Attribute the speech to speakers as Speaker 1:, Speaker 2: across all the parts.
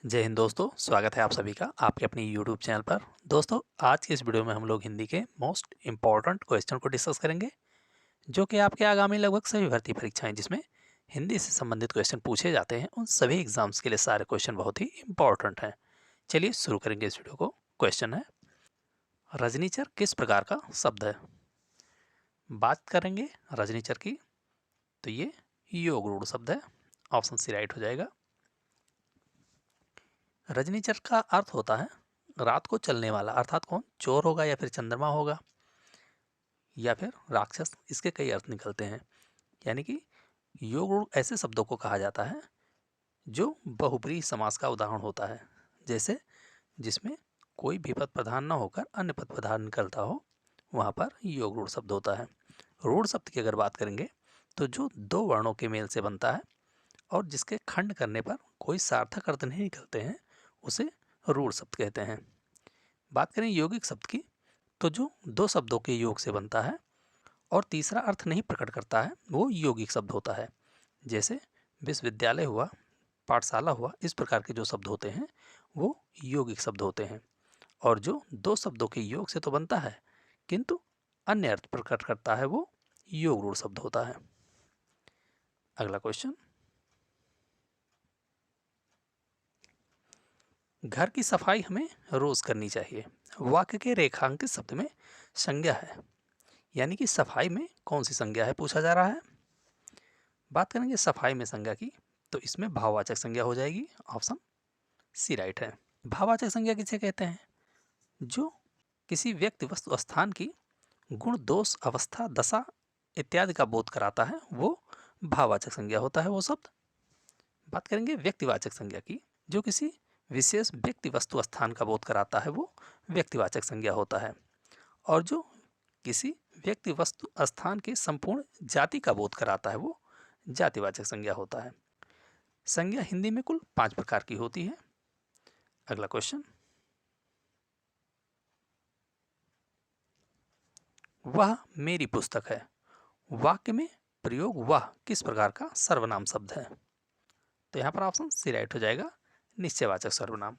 Speaker 1: जय हिंद दोस्तों, स्वागत है आप सभी का आपके अपने यूट्यूब चैनल पर। दोस्तों, आज की इस वीडियो में हम लोग हिंदी के मोस्ट इम्पॉर्टेंट क्वेश्चन को डिस्कस करेंगे, जो कि आपके आगामी लगभग सभी भर्ती परीक्षाएं जिसमें हिंदी से संबंधित क्वेश्चन पूछे जाते हैं, उन सभी एग्जाम्स के लिए सारे क्वेश्चन बहुत ही इम्पॉर्टेंट हैं। चलिए शुरू करेंगे इस वीडियो को। क्वेश्चन है, रजनीचर किस प्रकार का शब्द है? बात करेंगे रजनीचर की, तो ये योग रूढ़ शब्द है। ऑप्शन सी राइट हो जाएगा। रजनीचर का अर्थ होता है रात को चलने वाला, अर्थात कौन? चोर होगा या फिर चंद्रमा होगा या फिर राक्षस। इसके कई अर्थ निकलते हैं। यानी कि योग रूढ़ ऐसे शब्दों को कहा जाता है जो बहुब्रीहि समास का उदाहरण होता है। जैसे जिसमें कोई भी पद प्रधान न होकर अन्य पद प्रधान निकलता हो, वहाँ पर योग रूढ़ शब्द होता है। रूढ़ शब्द की अगर बात करेंगे तो जो दो वर्णों के मेल से बनता है और जिसके खंड करने पर कोई सार्थक अर्थ नहीं निकलते हैं, उसे रूढ़ शब्द कहते हैं। बात करें यौगिक शब्द की, तो जो दो शब्दों के योग से बनता है और तीसरा अर्थ नहीं प्रकट करता है, वो यौगिक शब्द होता है। जैसे विश्वविद्यालय हुआ, पाठशाला हुआ, इस प्रकार के जो शब्द होते हैं वो यौगिक शब्द होते हैं। और जो दो शब्दों के योग से तो बनता है किंतु अन्य अर्थ प्रकट करता है, वो योग रूढ़ शब्द होता है। अगला क्वेश्चन, घर की सफाई हमें रोज करनी चाहिए। वाक्य के रेखांकित शब्द में संज्ञा है, यानी कि सफाई में कौन सी संज्ञा है पूछा जा रहा है। बात करेंगे सफाई में संज्ञा की, तो इसमें भाववाचक संज्ञा हो जाएगी। ऑप्शन सी राइट है। भाववाचक संज्ञा किसे कहते हैं? जो किसी व्यक्ति वस्तु स्थान की गुण दोष अवस्था दशा इत्यादि का बोध कराता है, वो भाववाचक संज्ञा होता है वो शब्द। बात करेंगे व्यक्तिवाचक संज्ञा की, जो किसी विशेष व्यक्ति वस्तु स्थान का बोध कराता है, वो व्यक्तिवाचक संज्ञा होता है। और जो किसी व्यक्ति वस्तु स्थान के संपूर्ण जाति का बोध कराता है, वो जातिवाचक संज्ञा होता है। संज्ञा हिंदी में कुल 5 प्रकार की होती है। अगला क्वेश्चन, वह मेरी पुस्तक है। वाक्य में प्रयोग वह किस प्रकार का सर्वनाम शब्द है? तो यहाँ पर ऑप्शन सी राइट हो जाएगा, निश्चयवाचक सर्वनाम।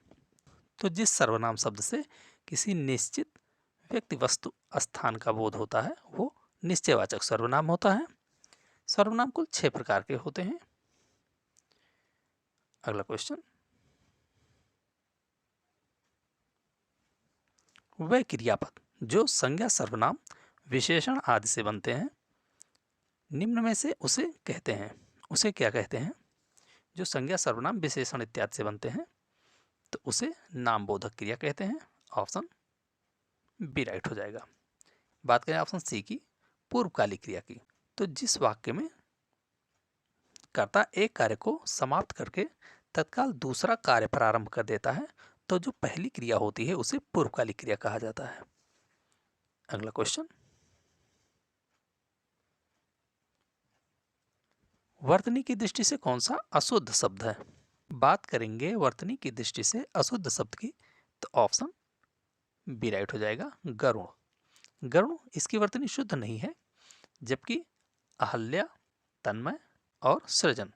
Speaker 1: तो जिस सर्वनाम शब्द से किसी निश्चित व्यक्ति वस्तु स्थान का बोध होता है, वो निश्चयवाचक सर्वनाम होता है। सर्वनाम कुल 6 प्रकार के होते हैं। अगला क्वेश्चन, वह क्रियापद जो संज्ञा सर्वनाम विशेषण आदि से बनते हैं, निम्न में से उसे कहते हैं। उसे क्या कहते हैं? जो संज्ञा सर्वनाम विशेषण इत्यादि से बनते हैं, तो उसे नामबोधक क्रिया कहते हैं। ऑप्शन बी राइट हो जाएगा। बात करें ऑप्शन सी की, पूर्वकालिक क्रिया की, तो जिस वाक्य में कर्ता एक कार्य को समाप्त करके तत्काल दूसरा कार्य प्रारंभ कर देता है, तो जो पहली क्रिया होती है उसे पूर्वकालिक क्रिया कहा जाता है। अगला क्वेश्चन, वर्तनी की दृष्टि से कौन सा अशुद्ध शब्द है? बात करेंगे वर्तनी की दृष्टि से अशुद्ध शब्द की, तो ऑप्शन बी राइट हो जाएगा, गरुण। गरुण इसकी वर्तनी शुद्ध नहीं है, जबकि अहल्या, तन्मय और सृजन,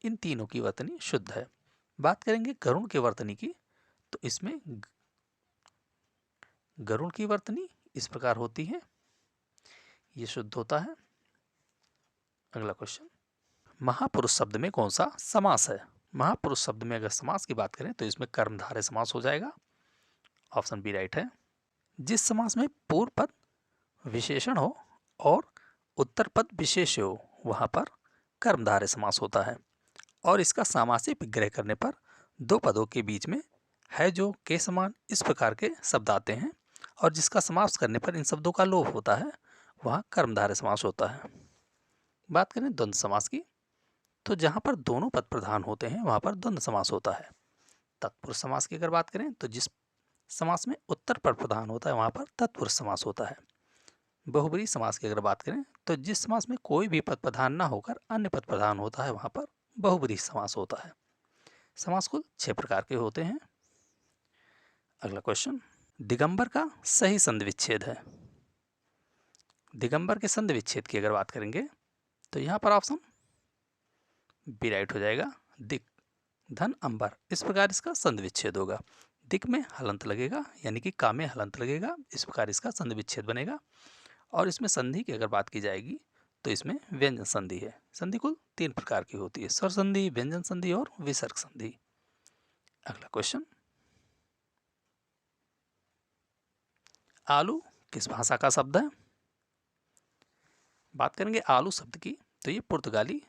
Speaker 1: इन तीनों की वर्तनी शुद्ध है। बात करेंगे गरुण की वर्तनी की, तो इसमें गरुण की वर्तनी इस प्रकार होती है, ये शुद्ध होता है। अगला क्वेश्चन, महापुरुष शब्द में कौन सा समास है? महापुरुष शब्द में अगर समास की बात करें तो इसमें कर्मधारय समास हो जाएगा। ऑप्शन बी राइट है। जिस समास में पूर्व पद विशेषण हो और उत्तर पद विशेष्य हो, वहां पर कर्मधारय समास होता है। और इसका सामासिक विग्रह करने पर दो पदों के बीच में है जो के समान इस प्रकार के शब्द आते हैं, और जिसका समास करने पर इन शब्दों का लोप होता है, वहाँ कर्मधारय समास होता है। बात करें द्वंद्व समास की, तो जहाँ पर दोनों पद प्रधान होते हैं वहाँ पर द्वंद्व समास होता है। तत्पुरुष समास की अगर बात करें तो जिस समास में उत्तर पद प्रधान होता है वहाँ पर तत्पुरुष समास होता है। बहुब्रीहि समास की अगर बात करें तो जिस समास में कोई भी पद प्रधान न होकर अन्य पद प्रधान होता है, वहाँ पर बहुब्रीहि समास होता है। समास कुल 6 प्रकार के होते हैं। अगला क्वेश्चन, दिगंबर का सही संधि विच्छेद है। दिगंबर के संधि विच्छेद की अगर बात करेंगे तो यहाँ पर ऑप्शन बी राइट हो जाएगा, दिक। धन अंबर, इस प्रकार इसका संधि विच्छेद होगा। दिक में हलंत लगेगा, यानी कि का में हलंत लगेगा, इस प्रकार इसका संधि विच्छेद बनेगा। और इसमें संधि की अगर बात की जाएगी तो इसमें व्यंजन संधि है। संधि कुल 3 प्रकार की होती है, स्वर संधि, व्यंजन संधि और विसर्ग संधि। अगला क्वेश्चन, आलू किस भाषा का शब्द है? बात करेंगे आलू शब्द की तो ये पुर्तगाली,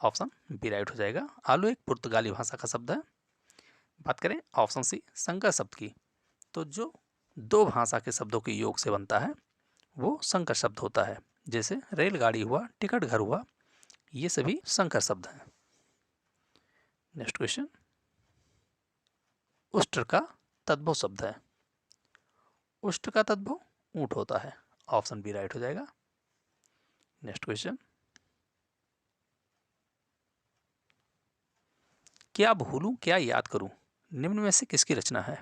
Speaker 1: ऑप्शन बी राइट हो जाएगा। आलू एक पुर्तगाली भाषा का शब्द है। बात करें ऑप्शन सी संकर शब्द की तो जो दो भाषा के शब्दों के योग से बनता है वो संकर शब्द होता है, जैसे रेलगाड़ी हुआ, टिकट घर हुआ, ये सभी संकर शब्द हैं। नेक्स्ट क्वेश्चन, उष्ट्र का तद्भव शब्द है। उष्ट्र का तद्भव ऊंट होता है, ऑप्शन बी राइट हो जाएगा। नेक्स्ट क्वेश्चन, क्या भूलूं क्या याद करूं निम्न में से किसकी रचना है?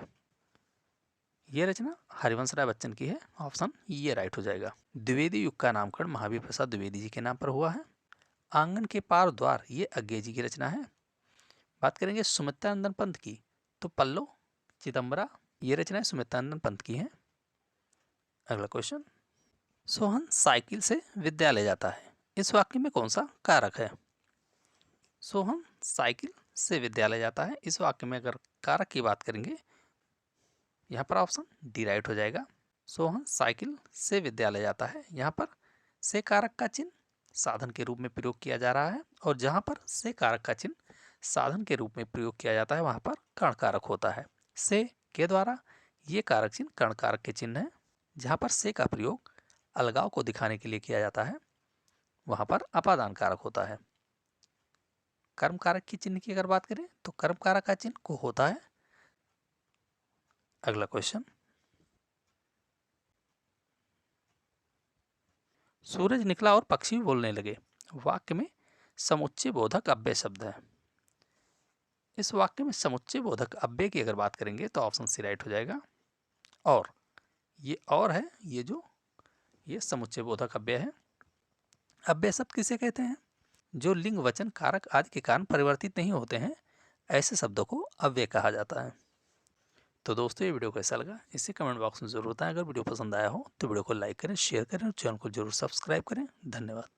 Speaker 1: यह रचना हरिवंश राय बच्चन की है, ऑप्शन ये राइट हो जाएगा। द्विवेदी युग का नामकरण महावीर प्रसाद द्विवेदी जी के नाम पर हुआ है। आंगन के पार द्वार ये अज्ञे जी की रचना है। बात करेंगे सुमित्रानंदन पंत की तो पल्लो चिदम्बरा ये रचनाएं सुमित्रानंदन पंत की हैं। अगला क्वेश्चन, सोहन साइकिल से विद्यालय जाता है, इस वाक्य में कौन सा कारक है? सोहन साइकिल से विद्यालय जाता है, इस वाक्य में अगर कारक की बात करेंगे यहाँ पर ऑप्शन डी राइट हो जाएगा। सोहन साइकिल से विद्यालय जाता है, यहाँ पर से कारक का चिन्ह साधन के रूप में प्रयोग किया जा रहा है, और जहाँ पर से कारक का चिन्ह साधन के रूप में प्रयोग किया जाता है वहाँ पर कर्ण कारक होता है। से के द्वारा ये कारक चिन्ह कर्ण कारक के चिन्ह है। जहाँ पर से का प्रयोग अलगाव को दिखाने के लिए किया जाता है वहाँ पर अपादान कारक होता है। कर्म कारक की चिन्ह की अगर बात करें तो कर्म कारक का चिन्ह को होता है। अगला क्वेश्चन, सूरज निकला और पक्षी बोलने लगे, वाक्य में समुच्चय बोधक अव्यय शब्द है। इस वाक्य में समुच्चय बोधक अव्यय की अगर बात करेंगे तो ऑप्शन सी राइट हो जाएगा। और ये और है, ये समुच्चय बोधक अव्यय है। अव्यय शब्द किसे कहते हैं? जो लिंग वचन कारक आदि के कारण परिवर्तित नहीं होते हैं, ऐसे शब्दों को अव्यय कहा जाता है। तो दोस्तों ये वीडियो कैसा लगा इसे कमेंट बॉक्स में जरूर बताएं। अगर वीडियो पसंद आया हो तो वीडियो को लाइक करें, शेयर करें और चैनल को जरूर सब्सक्राइब करें। धन्यवाद।